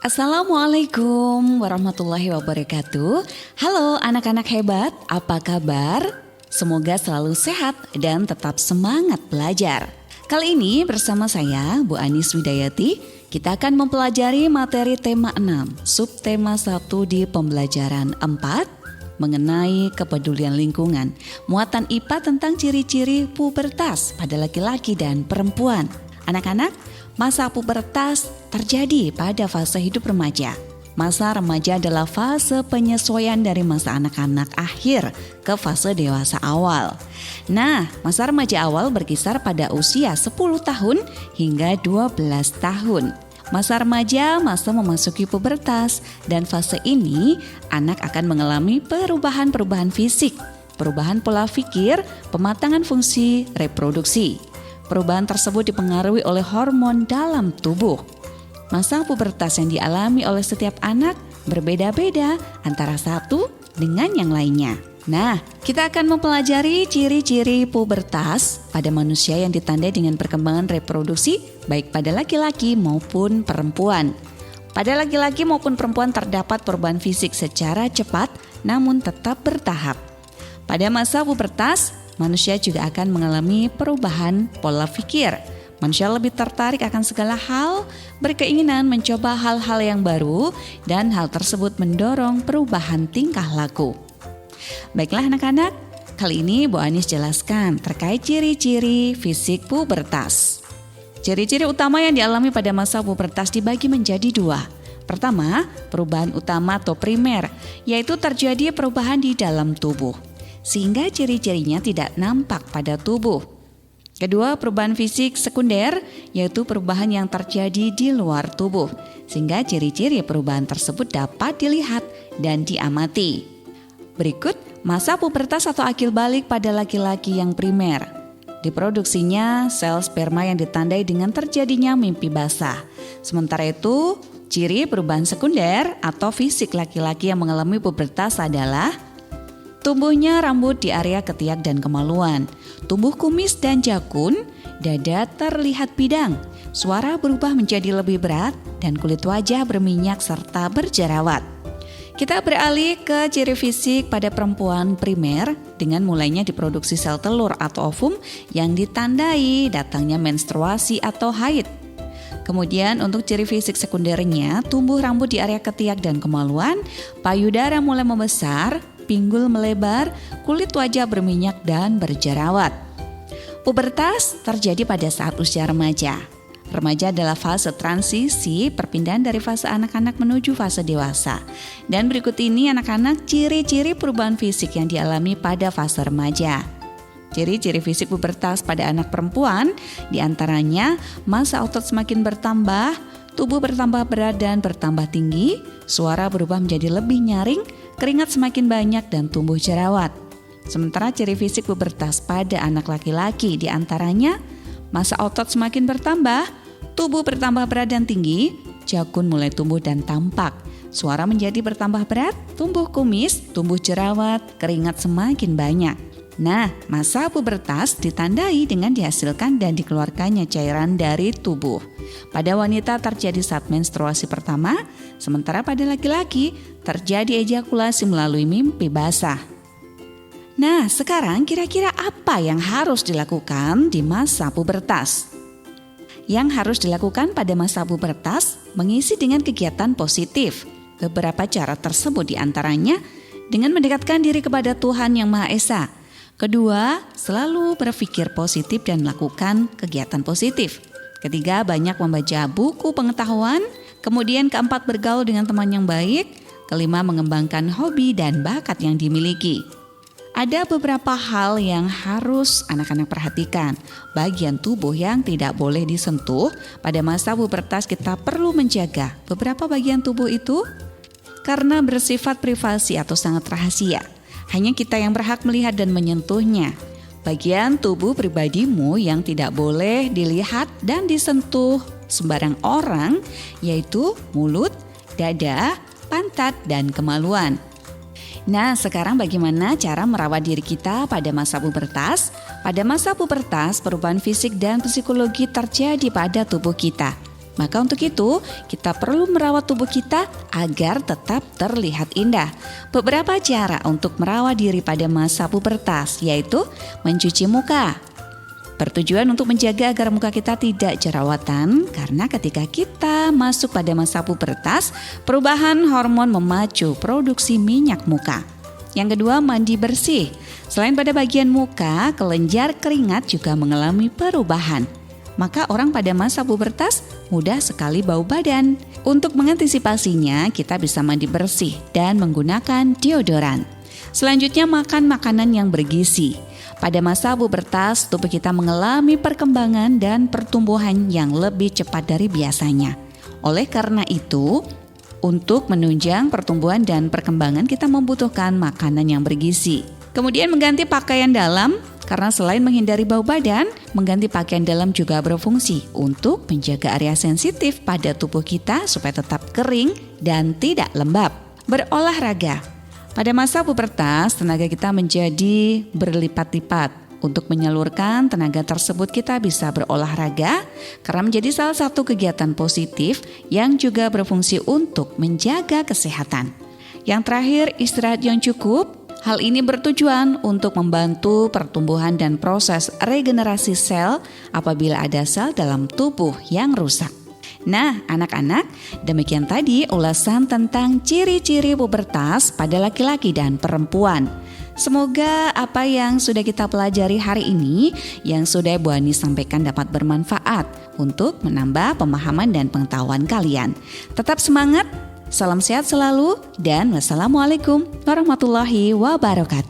Assalamualaikum warahmatullahi wabarakatuh. Halo anak-anak hebat, apa kabar? Semoga selalu sehat dan tetap semangat belajar. Kali ini bersama saya, Bu Anis Widayati, kita akan mempelajari materi tema 6, subtema 1 di pembelajaran 4, mengenai kepedulian lingkungan. Muatan IPA tentang ciri-ciri pubertas pada laki-laki dan perempuan. Anak-anak, masa pubertas terjadi pada fase hidup remaja. Masa remaja adalah fase penyesuaian dari masa anak-anak akhir ke fase dewasa awal. Nah, masa remaja awal berkisar pada usia 10 tahun hingga 12 tahun. Masa remaja masa memasuki pubertas, dan fase ini anak akan mengalami perubahan-perubahan fisik, perubahan pola pikir, pematangan fungsi reproduksi. Perubahan tersebut dipengaruhi oleh hormon dalam tubuh. Masa pubertas yang dialami oleh setiap anak berbeda-beda antara satu dengan yang lainnya. Nah, kita akan mempelajari ciri-ciri pubertas pada manusia yang ditandai dengan perkembangan reproduksi baik pada laki-laki maupun perempuan. Pada laki-laki maupun perempuan terdapat perubahan fisik secara cepat namun tetap bertahap. Pada masa pubertas, manusia juga akan mengalami perubahan pola pikir. Manusia lebih tertarik akan segala hal, berkeinginan mencoba hal-hal yang baru, dan hal tersebut mendorong perubahan tingkah laku. Baiklah anak-anak, kali ini Bu Anis jelaskan terkait ciri-ciri fisik pubertas. Ciri-ciri utama yang dialami pada masa pubertas dibagi menjadi dua. Pertama, perubahan utama atau primer, yaitu terjadi perubahan di dalam tubuh, sehingga ciri-cirinya tidak nampak pada tubuh. Kedua, perubahan fisik sekunder, yaitu perubahan yang terjadi di luar tubuh, sehingga ciri-ciri perubahan tersebut dapat dilihat dan diamati. Berikut masa pubertas atau akil balik pada laki-laki yang primer. Diproduksinya sel sperma yang ditandai dengan terjadinya mimpi basah. Sementara itu, ciri perubahan sekunder atau fisik laki-laki yang mengalami pubertas adalah tumbuhnya rambut di area ketiak dan kemaluan, tumbuh kumis dan jakun, dada terlihat bidang, suara berubah menjadi lebih berat, dan kulit wajah berminyak serta berjerawat. Kita beralih ke ciri fisik pada perempuan primer dengan mulainya diproduksi sel telur atau ovum yang ditandai datangnya menstruasi atau haid. Kemudian untuk ciri fisik sekundernya, tumbuh rambut di area ketiak dan kemaluan, payudara mulai membesar, pinggul melebar, kulit wajah berminyak dan berjerawat. Pubertas terjadi pada saat usia remaja. Remaja adalah fase transisi perpindahan dari fase anak-anak menuju fase dewasa. Dan berikut ini anak-anak ciri-ciri perubahan fisik yang dialami pada fase remaja. Ciri-ciri fisik pubertas pada anak perempuan diantaranya massa otot semakin bertambah, tubuh bertambah berat dan bertambah tinggi, suara berubah menjadi lebih nyaring, keringat semakin banyak dan tumbuh jerawat. Sementara ciri fisik pubertas pada anak laki-laki diantaranya massa otot semakin bertambah, tubuh bertambah berat dan tinggi, jakun mulai tumbuh dan tampak, suara menjadi bertambah berat, tumbuh kumis, tumbuh jerawat, keringat semakin banyak. Nah, masa pubertas ditandai dengan dihasilkan dan dikeluarkannya cairan dari tubuh. Pada wanita terjadi saat menstruasi pertama, sementara pada laki-laki terjadi ejakulasi melalui mimpi basah. Nah, sekarang kira-kira apa yang harus dilakukan di masa pubertas? Yang harus dilakukan pada masa pubertas mengisi dengan kegiatan positif. Beberapa cara tersebut diantaranya dengan mendekatkan diri kepada Tuhan Yang Maha Esa. Kedua, selalu berpikir positif dan melakukan kegiatan positif. Ketiga, banyak membaca buku pengetahuan. Kemudian keempat, bergaul dengan teman yang baik. Kelima, mengembangkan hobi dan bakat yang dimiliki. Ada beberapa hal yang harus anak-anak perhatikan. Bagian tubuh yang tidak boleh disentuh. Pada masa pubertas kita perlu menjaga beberapa bagian tubuh itu karena bersifat privasi atau sangat rahasia. Hanya kita yang berhak melihat dan menyentuhnya. Bagian tubuh pribadimu yang tidak boleh dilihat dan disentuh sembarang orang yaitu mulut, dada, pantat, dan kemaluan. Nah, sekarang bagaimana cara merawat diri kita pada masa pubertas? Pada masa pubertas, perubahan fisik dan psikologi terjadi pada tubuh kita. Maka untuk itu, kita perlu merawat tubuh kita agar tetap terlihat indah. Beberapa cara untuk merawat diri pada masa pubertas, yaitu mencuci muka. Bertujuan untuk menjaga agar muka kita tidak jerawatan, karena ketika kita masuk pada masa pubertas, perubahan hormon memacu produksi minyak muka. Yang kedua, mandi bersih. Selain pada bagian muka, kelenjar keringat juga mengalami perubahan. Maka orang pada masa pubertas mudah sekali bau badan. Untuk mengantisipasinya, kita bisa mandi bersih dan menggunakan deodoran. Selanjutnya, makan makanan yang bergizi. Pada masa pubertas, tubuh kita mengalami perkembangan dan pertumbuhan yang lebih cepat dari biasanya. Oleh karena itu, untuk menunjang pertumbuhan dan perkembangan, kita membutuhkan makanan yang bergizi. Kemudian mengganti pakaian dalam. Karena selain menghindari bau badan, mengganti pakaian dalam juga berfungsi untuk menjaga area sensitif pada tubuh kita supaya tetap kering dan tidak lembab. Berolahraga. Pada masa pubertas, tenaga kita menjadi berlipat-lipat. Untuk menyalurkan tenaga tersebut, kita bisa berolahraga karena menjadi salah satu kegiatan positif yang juga berfungsi untuk menjaga kesehatan. Yang terakhir, istirahat yang cukup. Hal ini bertujuan untuk membantu pertumbuhan dan proses regenerasi sel apabila ada sel dalam tubuh yang rusak. Nah, anak-anak, demikian tadi ulasan tentang ciri-ciri pubertas pada laki-laki dan perempuan. Semoga apa yang sudah kita pelajari hari ini, yang sudah Bu Ani sampaikan dapat bermanfaat untuk menambah pemahaman dan pengetahuan kalian. Tetap semangat! Salam sehat selalu dan wassalamualaikum warahmatullahi wabarakatuh.